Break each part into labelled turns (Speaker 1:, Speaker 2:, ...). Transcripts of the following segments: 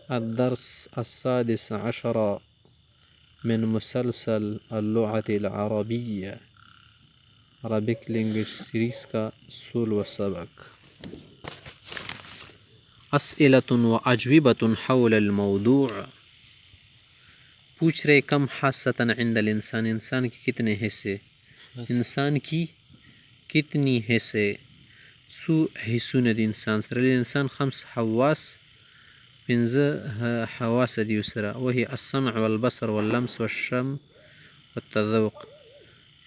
Speaker 1: الدرس السادس عشر من مسلسل اللغة العربية عربک لینگویج سیریز کا 16واں سبق. اسئلة وأجوبة حول الموضوع. پوچھ رہے کم حاسة عند الانسان، انسان کی کتنے حصے، انسان کی کتنی حصے. سو حصون دی انسان سر الانسان خمس حواس، پنز حواس دی سرا، وہی السمع والبصر واللمس والشم والتذوق.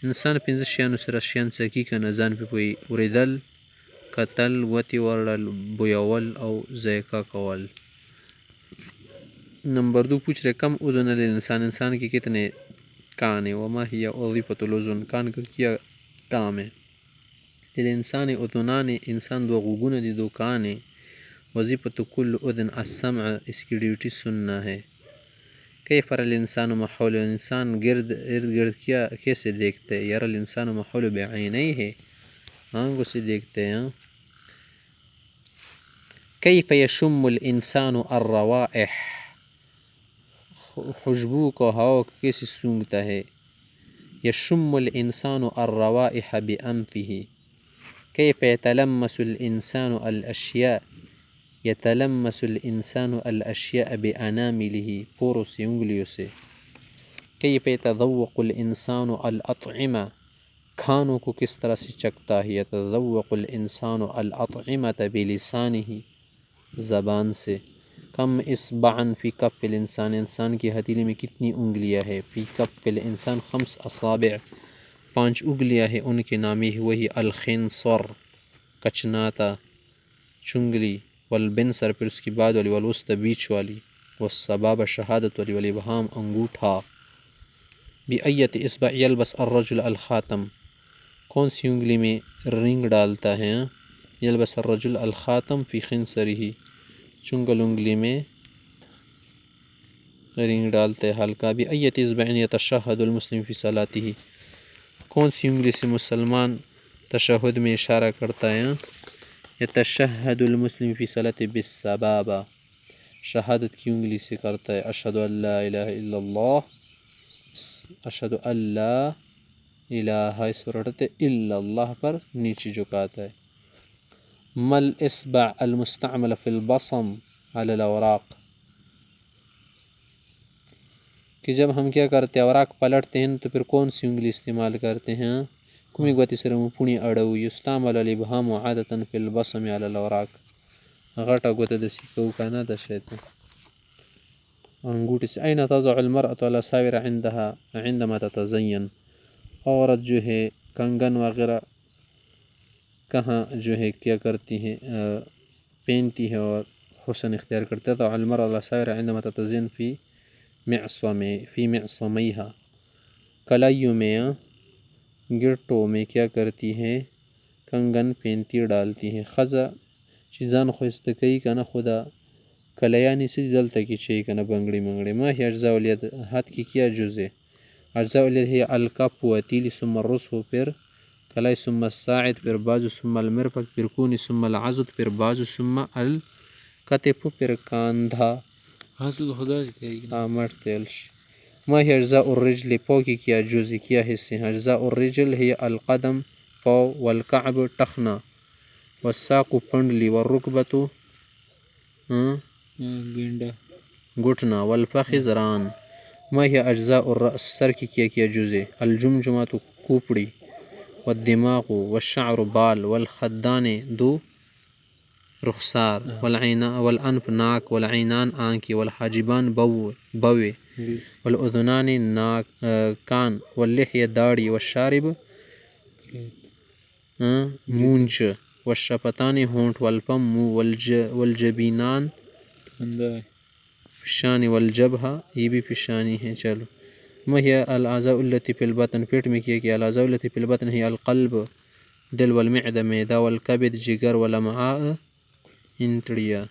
Speaker 1: انسان پنز شیانو سرا شیان سکی کا نزان پی پوئی اوریدل، قتل، وطی ورل، بویول او ذائقہ کول. نمبر 2 پوچھ رہے کم اذن الانسان، انسان کی کتنے کان ہیں، وما ہی وظیفۃ الاذن، کان کا کیا کام ہے. الانسان اذنان، انسان دو غوگون دی، دو کان ہیں. وظیفۃ کل اذن السمع، اس کی ڈیوٹی سننا ہے. کیف یری الانسان محول، انسان ارد گرد کیا کیسے دیکھتے ہے. یری الانسان محول بعینیہ، آنکھوں سے دیکھتے ہیں. کیف یشم الانسان الروائح، خوشبو کو ہوا کیسے سونگھتا ہے. یشم الانسان الروائح بانفہ. کیف یتلمس الانسان الاشیاء، یتلمس الانسان الاشیاء باناملہ، پوروں سے، انگلیوں سے. کیف یتذوق الانسان الاطعمہ، کھانوں کو کس طرح سے چکھتا ہے. یتذوق الانسان الاطعمۃ بلسانہ، زبان سے. کم اصبعا فی کف الانسان، انسان کی ہتھیلی میں کتنی انگلیاں ہے. فی کف الانسان خمس اصابع، 5 انگلیاں ہیں، ان کے نام ہی وہی الخنصر، کچناتا، چنگلی، والبنصر پھر اس کی بعد والی، والوسطی بیچ والی، والسبابہ شہادت والی، والابہام انگوٹھا. بأیۃ اصبع یلبس الرجل الخاتم، کون سی انگلی میں رنگ ڈالتا ہے. یلبس الرجل الخاتم فی خنصرہ، چنگل انگلی میں رنگ ڈالتے ہے ہلکا. بأیۃ اصبع یتشہد المسلم فی صلاتہ، کون سی انگلی سے مسلمان تشہد میں اشارہ کرتا ہے. یتشہد المسلم فی صلاتہ بالسبابہ، شہادت کی انگلی سے کرتا ہے. اشہد ان لا الہ الا اللہ، اشہد ان لا الہ، اس پر اٹھتے الا اللہ پر نیچے جھکاتا ہے. مل اصبع المستعمل فی البصم علی الاوراق، کہ جب ہم کیا کرتے ہیں اوراق پلٹتے ہیں تو پھر کون سی انگلی استعمال کرتے ہیں. کمی گوتی سرمو پونی اڑو. یستعمل الابہام عادتا فی البصم علی الاوراق، غٹا گوتا دسی کوکانا دشیتا انگوٹی سے. این تضع المرأة الاساور عندها عندما تتزین، عورت جو ہے کنگن وغیرہ کہاں جو ہے کیا کرتی ہیں، پہنتی ہے اور حسن اختیار کرتا ہے. تضع المرأة الاساور عندما تتزین فی معصمیہا، کلائیوں میں، گرٹوں میں کیا کرتی ہے، کنگن پہنتی ڈالتی ہیں. خزا چیزان خوستکی کا نا خدا کلیانی سے دلتا کی چاہی کا نا بنگڑی منگڑی. ما ہی اجزاء الید، ہاتھ کی کیا جزے. اجزاء الید ہے الکف وتیلی ثم الرسح، پھر کلائی، ثم الساعد، پھر بازو، ثم المرفق، پھر کونی، ثم العضد، پھر بازو، ثم الکتف، پھر کاندھا. ما ہی اجزاء الرجل، پاؤں کی کیا جزء، کیا حصے ہیں. اجزاء الرجل ہے القدم، پاؤں، والکعب ٹخنا، والساق پنڈلی، والرکبت گھٹنا، والفخذ ران. ما ہی اجزاء الرأس، سر کی کیا جزء. الجمجمۃ کوپڑی، والدماغ، والشعر بال، والخدان 2 رخسار، والانف ناک، والعینان آنکھیں، والحاجبان بوے، والاذنان ناک کان، واللحیہ داڑھی، والشارب مونچھ، والشفتان ہونٹ، والفم منہ، والجبینان پیشانی، والجبہہ یہ بھی پیشانی ہے. چلو. ما ہی الاعضاء التی فی البطن، پیٹ میں کیا الاعضاء التی فی البطن ہے القلب دل، والمعدہ معدہ، والکبد جگر، والامعاء انتڑیاں.